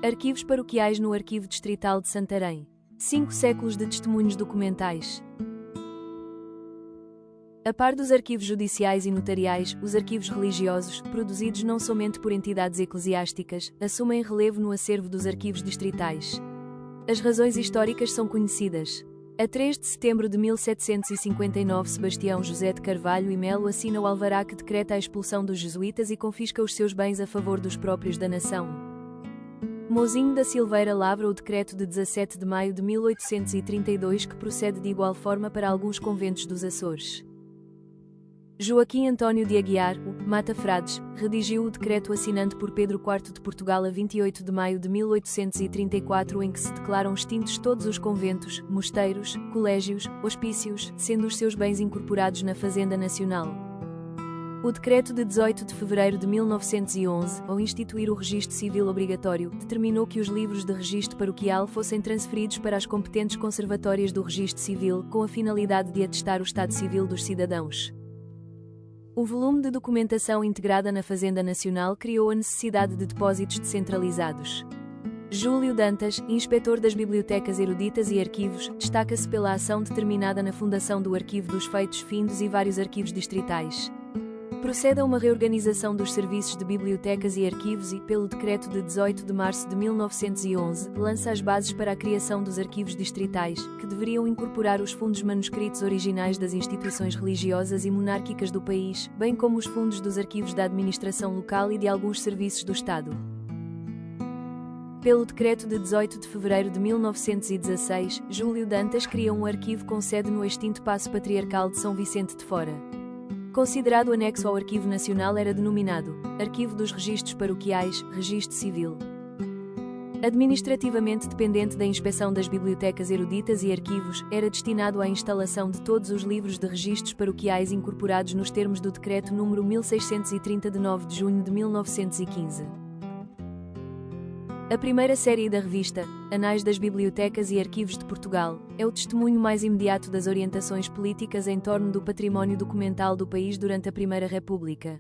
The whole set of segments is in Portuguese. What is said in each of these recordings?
Arquivos paroquiais no Arquivo Distrital de Santarém. 5 séculos de testemunhos documentais. A par dos arquivos judiciais e notariais, os arquivos religiosos, produzidos não somente por entidades eclesiásticas, assumem relevo no acervo dos arquivos distritais. As razões históricas são conhecidas. A 3 de setembro de 1759, Sebastião José de Carvalho e Melo assina o alvará que decreta a expulsão dos jesuítas e confisca os seus bens a favor dos próprios da nação. Mozinho da Silveira lavra o decreto de 17 de maio de 1832 que procede de igual forma para alguns conventos dos Açores. Joaquim António de Aguiar, o Mata Frades, redigiu o decreto assinado por Pedro IV de Portugal a 28 de maio de 1834 em que se declaram extintos todos os conventos, mosteiros, colégios, hospícios, sendo os seus bens incorporados na Fazenda Nacional. O decreto de 18 de fevereiro de 1911, ao instituir o registro civil obrigatório, determinou que os livros de registro paroquial fossem transferidos para as competentes conservatórias do registro civil, com a finalidade de atestar o estado civil dos cidadãos. O volume de documentação integrada na Fazenda Nacional criou a necessidade de depósitos descentralizados. Júlio Dantas, inspetor das bibliotecas eruditas e arquivos, destaca-se pela ação determinada na fundação do Arquivo dos Feitos Findos e vários arquivos distritais. Procede a uma reorganização dos serviços de bibliotecas e arquivos e, pelo decreto de 18 de março de 1911, lança as bases para a criação dos arquivos distritais, que deveriam incorporar os fundos manuscritos originais das instituições religiosas e monárquicas do país, bem como os fundos dos arquivos da administração local e de alguns serviços do Estado. Pelo decreto de 18 de fevereiro de 1916, Júlio Dantas cria um arquivo com sede no extinto Paço Patriarcal de São Vicente de Fora. Considerado anexo ao Arquivo Nacional, era denominado Arquivo dos Registros Paroquiais, Registro Civil. Administrativamente dependente da inspeção das bibliotecas eruditas e arquivos, era destinado à instalação de todos os livros de registros paroquiais incorporados nos termos do Decreto número 1630 de 9 de junho de 1915. A primeira série da revista, Anais das Bibliotecas e Arquivos de Portugal, é o testemunho mais imediato das orientações políticas em torno do património documental do país durante a Primeira República.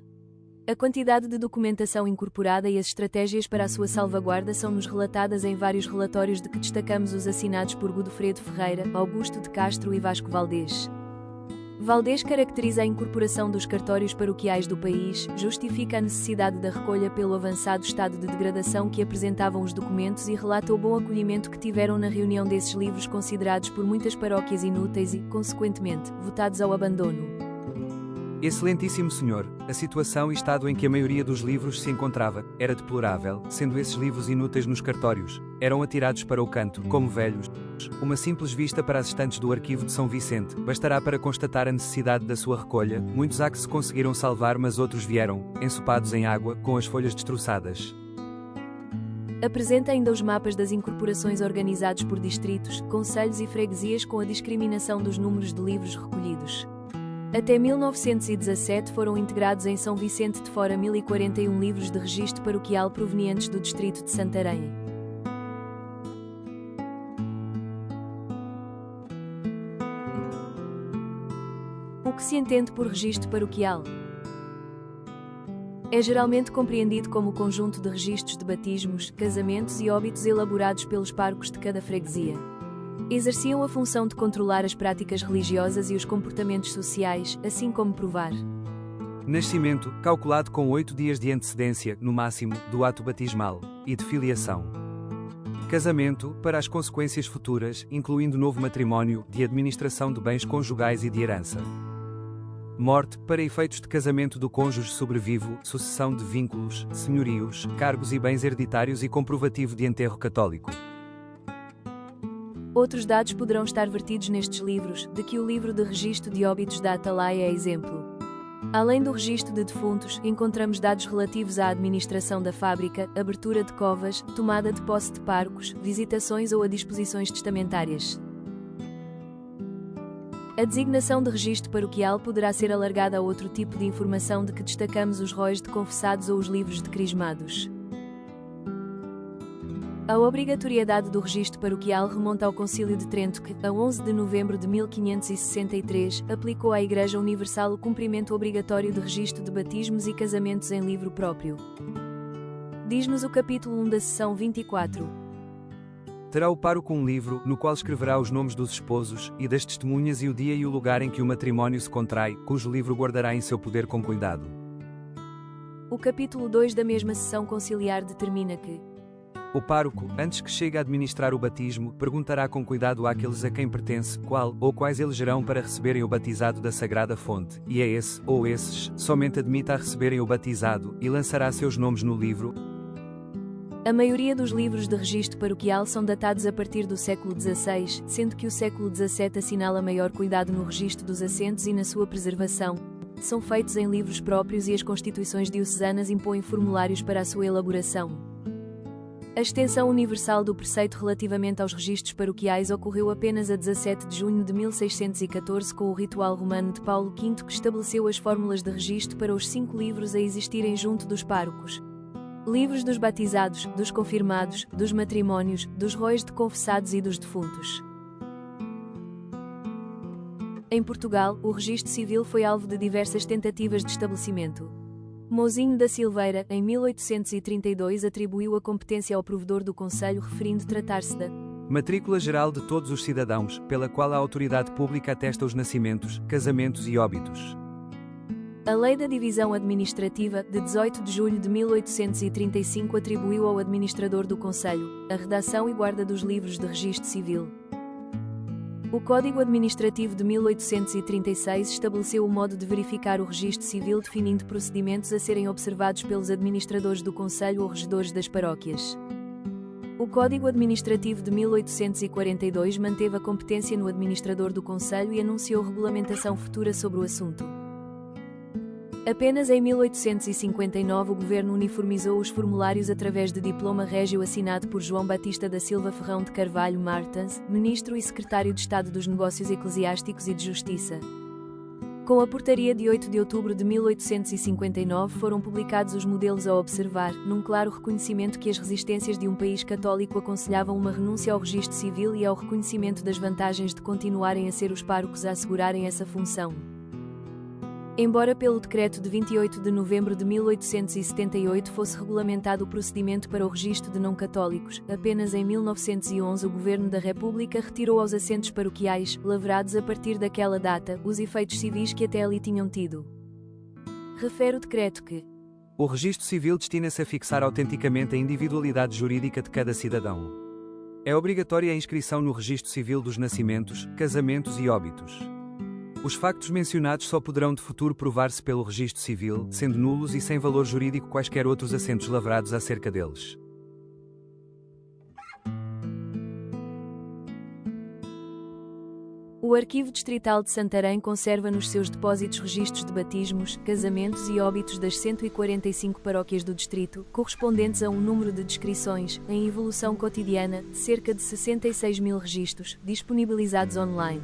A quantidade de documentação incorporada e as estratégias para a sua salvaguarda são-nos relatadas em vários relatórios de que destacamos os assinados por Godofredo Ferreira, Augusto de Castro e Vasco Valdés. Valdés caracteriza a incorporação dos cartórios paroquiais do país, justifica a necessidade da recolha pelo avançado estado de degradação que apresentavam os documentos e relata o bom acolhimento que tiveram na reunião desses livros considerados por muitas paróquias inúteis e, consequentemente, votados ao abandono. Excelentíssimo Senhor, a situação e estado em que a maioria dos livros se encontrava era deplorável, sendo esses livros inúteis nos cartórios, eram atirados para o canto, como velhos. Uma simples vista para as estantes do Arquivo de São Vicente bastará para constatar a necessidade da sua recolha. Muitos há que se conseguiram salvar, mas outros vieram, ensopados em água, com as folhas destroçadas. Apresenta ainda os mapas das incorporações organizados por distritos, concelhos e freguesias com a discriminação dos números de livros recolhidos. Até 1917 foram integrados em São Vicente de Fora 1041 livros de registro paroquial provenientes do distrito de Santarém. O que se entende por registro paroquial? É geralmente compreendido como o conjunto de registros de batismos, casamentos e óbitos elaborados pelos párocos de cada freguesia. Exerciam a função de controlar as práticas religiosas e os comportamentos sociais, assim como provar. Nascimento, calculado com 8 dias de antecedência, no máximo, do ato batismal, e de filiação. Casamento, para as consequências futuras, incluindo novo matrimónio, de administração de bens conjugais e de herança. Morte, para efeitos de casamento do cônjuge sobrevivo, sucessão de vínculos, senhorios, cargos e bens hereditários e comprovativo de enterro católico. Outros dados poderão estar vertidos nestes livros, de que o livro de registro de óbitos da Atalaia é exemplo. Além do registro de defuntos, encontramos dados relativos à administração da fábrica, abertura de covas, tomada de posse de párocos, visitações ou a disposições testamentárias. A designação de registro paroquial poderá ser alargada a outro tipo de informação de que destacamos os róis de confessados ou os livros de crismados. A obrigatoriedade do registro paroquial remonta ao Concílio de Trento que, a 11 de novembro de 1563, aplicou à Igreja Universal o cumprimento obrigatório de registro de batismos e casamentos em livro próprio. Diz-nos o capítulo 1 da seção 24. Terá o pároco um livro, no qual escreverá os nomes dos esposos, e das testemunhas e o dia e o lugar em que o matrimónio se contrai, cujo livro guardará em seu poder com cuidado. O capítulo 2 da mesma sessão conciliar determina que O pároco, antes que chegue a administrar o batismo, perguntará com cuidado àqueles a quem pertence, qual ou quais elegerão para receberem o batizado da sagrada fonte, e a esse, ou esses, somente admita a receberem o batizado, e lançará seus nomes no livro. a maioria dos livros de registro paroquial são datados a partir do século XVI, sendo que o século XVII assinala maior cuidado no registro dos assentos e na sua preservação. São feitos em livros próprios e as constituições diocesanas impõem formulários para a sua elaboração. A extensão universal do preceito relativamente aos registros paroquiais ocorreu apenas a 17 de junho de 1614 com o ritual romano de Paulo V que estabeleceu as fórmulas de registro para os 5 livros a existirem junto dos párocos. Livros dos batizados, dos confirmados, dos matrimónios, dos rois de confessados e dos defuntos. Em Portugal, o registro civil foi alvo de diversas tentativas de estabelecimento. Mouzinho da Silveira, em 1832, atribuiu a competência ao provedor do Conselho referindo tratar-se da Matrícula Geral de todos os cidadãos, pela qual a autoridade pública atesta os nascimentos, casamentos e óbitos. A Lei da Divisão Administrativa, de 18 de julho de 1835, atribuiu ao administrador do Conselho a redação e guarda dos livros de registro civil. O Código Administrativo de 1836 estabeleceu o modo de verificar o registro civil definindo procedimentos a serem observados pelos administradores do Conselho ou regedores das paróquias. O Código Administrativo de 1842 manteve a competência no administrador do Conselho e anunciou regulamentação futura sobre o assunto. Apenas em 1859 o governo uniformizou os formulários através de diploma régio assinado por João Batista da Silva Ferrão de Carvalho Martins, ministro e secretário de Estado dos Negócios Eclesiásticos e de Justiça. Com a portaria de 8 de outubro de 1859 foram publicados os modelos a observar, num claro reconhecimento que as resistências de um país católico aconselhavam uma renúncia ao registro civil e ao reconhecimento das vantagens de continuarem a ser os párocos a assegurarem essa função. Embora pelo decreto de 28 de novembro de 1878 fosse regulamentado o procedimento para o registro de não-católicos, apenas em 1911 o Governo da República retirou aos assentos paroquiais, lavrados a partir daquela data, os efeitos civis que até ali tinham tido. Refere o decreto que O registro civil destina-se a fixar autenticamente a individualidade jurídica de cada cidadão. É obrigatória a inscrição no registro civil dos nascimentos, casamentos e óbitos. Os factos mencionados só poderão de futuro provar-se pelo registro civil, sendo nulos e sem valor jurídico quaisquer outros assentos lavrados acerca deles. o Arquivo Distrital de Santarém conserva nos seus depósitos registros de batismos, casamentos e óbitos das 145 paróquias do distrito, correspondentes a um número de descrições, em evolução cotidiana, de cerca de 66 mil registros, disponibilizados online.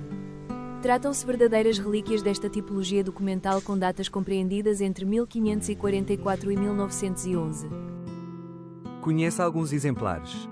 Tratam-se verdadeiras relíquias desta tipologia documental com datas compreendidas entre 1544 e 1911. Conhece alguns exemplares.